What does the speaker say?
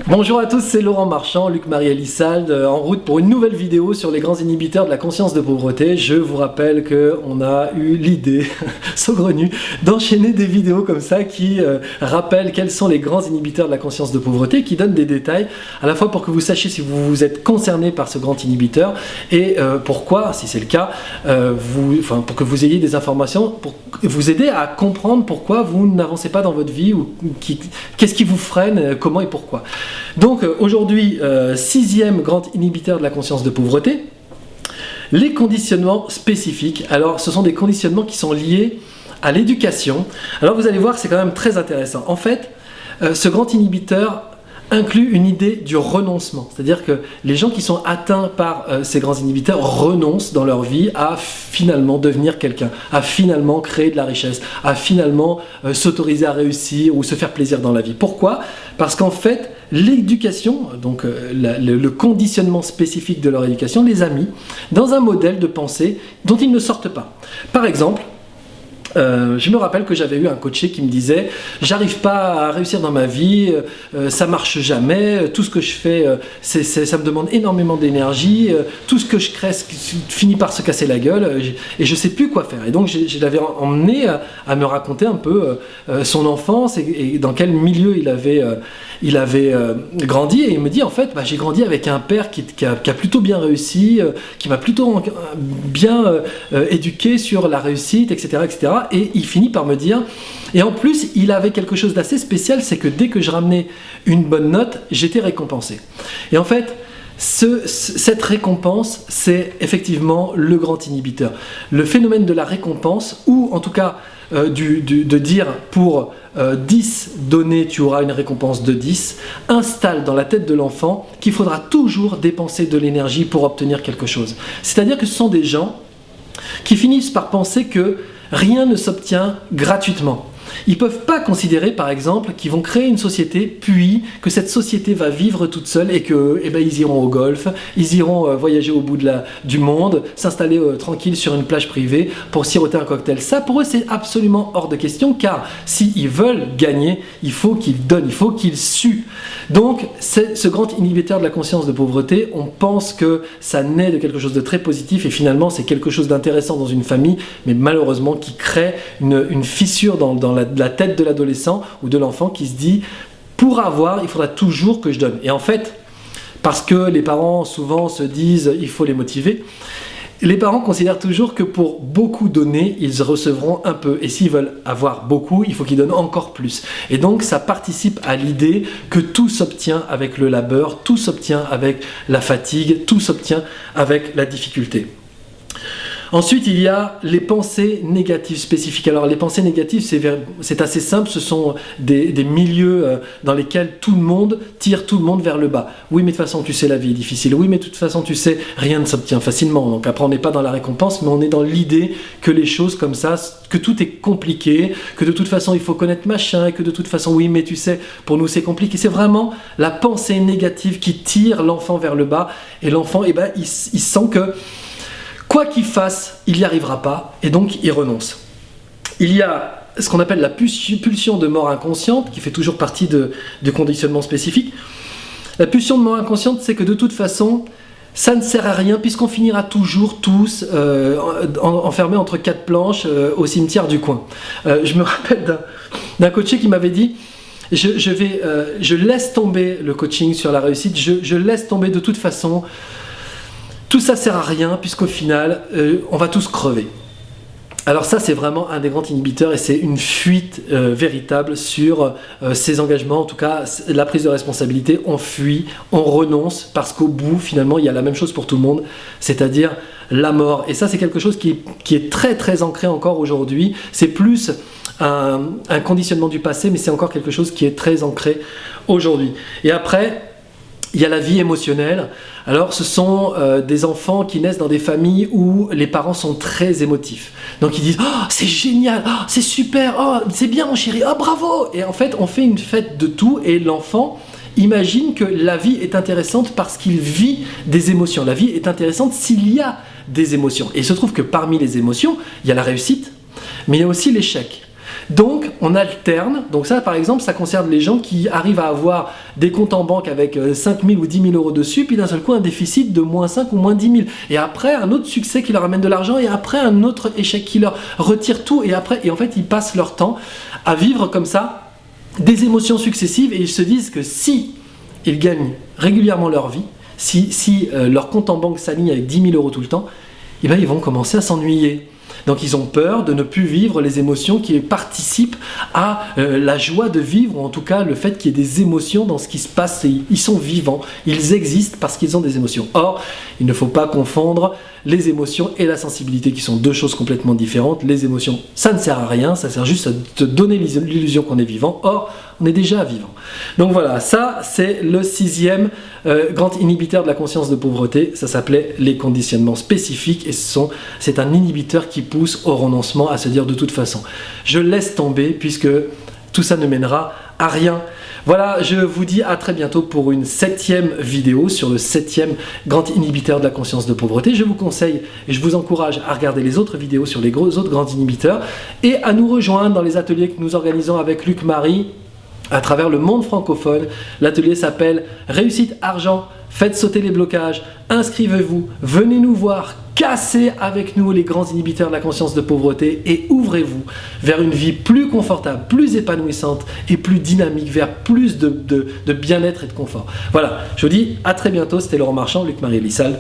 Bonjour à tous, c'est Laurent Marchand, Luc-Marie Elissalde, en route pour une nouvelle vidéo sur les grands inhibiteurs de la conscience de pauvreté. Je vous rappelle qu'on a eu l'idée saugrenue d'enchaîner des vidéos comme ça qui rappellent quels sont les grands inhibiteurs de la conscience de pauvreté, qui donnent des détails à la fois pour que vous sachiez si vous êtes concerné par ce grand inhibiteur et pourquoi, si c'est le cas, pour que vous ayez des informations pour vous aider à comprendre pourquoi vous n'avancez pas dans votre vie ou qu'est-ce qui vous freine, comment et pourquoi. Donc aujourd'hui, sixième grand inhibiteur de la conscience de pauvreté, les conditionnements spécifiques. Alors ce sont des conditionnements qui sont liés à l'éducation. Alors vous allez voir, c'est quand même très intéressant. En fait, ce grand inhibiteur inclut une idée du renoncement. C'est-à-dire que les gens qui sont atteints par ces grands inhibiteurs renoncent dans leur vie à finalement devenir quelqu'un, à finalement créer de la richesse, à finalement s'autoriser à réussir ou se faire plaisir dans la vie. Pourquoi ? Parce qu'en fait, l'éducation, donc le conditionnement spécifique de leur éducation, les a mis dans un modèle de pensée dont ils ne sortent pas. Par exemple, je me rappelle que j'avais eu un coaché qui me disait « J'arrive pas à réussir dans ma vie, ça marche jamais, tout ce que je fais, ça me demande énormément d'énergie, tout ce que je crée finit par se casser la gueule et je sais plus quoi faire. » Et donc je l'avais emmené à me raconter un peu son enfance et dans quel milieu il avait grandi, et il me dit en fait j'ai grandi avec un père qui a plutôt bien réussi, qui m'a plutôt bien éduqué sur la réussite, etc., etc. Et il finit par me dire, et en plus il avait quelque chose d'assez spécial, c'est que dès que je ramenais une bonne note, j'étais récompensé. Et en fait, cette récompense, c'est effectivement le grand inhibiteur. Le phénomène de la récompense, ou en tout cas de dire pour 10 donnés, tu auras une récompense de 10, installe dans la tête de l'enfant qu'il faudra toujours dépenser de l'énergie pour obtenir quelque chose. C'est-à-dire que ce sont des gens qui finissent par penser que rien ne s'obtient gratuitement. Ils ne peuvent pas considérer, par exemple, qu'ils vont créer une société, puis que cette société va vivre toute seule et qu'ils iront au golf, ils iront voyager au bout du monde, s'installer tranquille sur une plage privée pour siroter un cocktail. Ça, pour eux, c'est absolument hors de question, car s'ils veulent gagner, il faut qu'ils donnent, il faut qu'ils suent. Donc, ce grand inhibiteur de la conscience de pauvreté, on pense que ça naît de quelque chose de très positif et finalement, c'est quelque chose d'intéressant dans une famille, mais malheureusement qui crée une fissure dans la tête de l'adolescent ou de l'enfant qui se dit pour avoir, il faudra toujours que je donne. Et en fait, parce que les parents souvent se disent il faut les motiver, les parents considèrent toujours que pour beaucoup donner, ils recevront un peu. Et s'ils veulent avoir beaucoup, il faut qu'ils donnent encore plus. Et donc ça participe à l'idée que tout s'obtient avec le labeur, tout s'obtient avec la fatigue, tout s'obtient avec la difficulté. Ensuite, il y a les pensées négatives spécifiques. Alors, les pensées négatives, c'est assez simple. Ce sont des milieux dans lesquels tout le monde tire tout le monde vers le bas. Oui, mais de toute façon, tu sais, la vie est difficile. Oui, mais de toute façon, tu sais, rien ne s'obtient facilement. Donc après, on n'est pas dans la récompense, mais on est dans l'idée que les choses comme ça, que tout est compliqué, que de toute façon, il faut connaître machin, et que de toute façon, oui, mais tu sais, pour nous, c'est compliqué. C'est vraiment la pensée négative qui tire l'enfant vers le bas. Et l'enfant, il sent que quoi qu'il fasse, il n'y arrivera pas, et donc il renonce. Il y a ce qu'on appelle la pulsion de mort inconsciente, qui fait toujours partie du conditionnement spécifique. La pulsion de mort inconsciente, c'est que de toute façon, ça ne sert à rien, puisqu'on finira toujours tous enfermés entre quatre planches au cimetière du coin. Je me rappelle d'un coaché qui m'avait dit je laisse tomber le coaching sur la réussite, je laisse tomber de toute façon. Tout ça sert à rien puisqu'au final, on va tous crever. Alors ça, c'est vraiment un des grands inhibiteurs et c'est une fuite véritable sur ces engagements. En tout cas, la prise de responsabilité, on fuit, on renonce parce qu'au bout, finalement, il y a la même chose pour tout le monde, c'est-à-dire la mort. Et ça, c'est quelque chose qui est très très ancré encore aujourd'hui. C'est plus un conditionnement du passé, mais c'est encore quelque chose qui est très ancré aujourd'hui. Et après, il y a la vie émotionnelle. Alors ce sont des enfants qui naissent dans des familles où les parents sont très émotifs. Donc ils disent « Oh, c'est génial, oh, c'est super, oh, c'est bien mon chéri, oh, bravo !» Et en fait, on fait une fête de tout et l'enfant imagine que la vie est intéressante parce qu'il vit des émotions. La vie est intéressante s'il y a des émotions. Et il se trouve que parmi les émotions, il y a la réussite, mais il y a aussi l'échec. Donc on alterne, donc ça par exemple ça concerne les gens qui arrivent à avoir des comptes en banque avec 5 000 ou 10 000 euros dessus, puis d'un seul coup un déficit de moins 5 ou moins 10 000, et après un autre succès qui leur amène de l'argent, et après un autre échec qui leur retire tout, et en fait ils passent leur temps à vivre comme ça des émotions successives, et ils se disent que si ils gagnent régulièrement leur vie, si leur compte en banque s'aligne avec 10 000 euros tout le temps, eh bien, ils vont commencer à s'ennuyer. Donc ils ont peur de ne plus vivre les émotions qui participent à la joie de vivre, ou en tout cas le fait qu'il y ait des émotions dans ce qui se passe. Ils sont vivants, ils existent parce qu'ils ont des émotions. Or, il ne faut pas confondre les émotions et la sensibilité, qui sont deux choses complètement différentes. Les émotions, ça ne sert à rien, ça sert juste à te donner l'illusion qu'on est vivant. Or, on est déjà vivant. Donc voilà, ça c'est le 6e grand inhibiteur de la conscience de pauvreté. Ça s'appelait les conditionnements spécifiques, et c'est un inhibiteur qui pousse au renoncement, à se dire de toute façon, je laisse tomber puisque tout ça ne mènera à rien. Voilà, je vous dis à très bientôt pour une 7e vidéo sur le 7e grand inhibiteur de la conscience de pauvreté. Je vous conseille et je vous encourage à regarder les autres vidéos sur les autres grands inhibiteurs, et à nous rejoindre dans les ateliers que nous organisons avec Luc Marie à travers le monde francophone. L'atelier s'appelle Réussite Argent, faites sauter les blocages, inscrivez-vous, venez nous voir, cassez avec nous les grands inhibiteurs de la conscience de pauvreté, et ouvrez-vous vers une vie plus confortable, plus épanouissante et plus dynamique, vers plus de bien-être et de confort. Voilà, je vous dis à très bientôt, c'était Laurent Marchand, Luc Marie Elissal.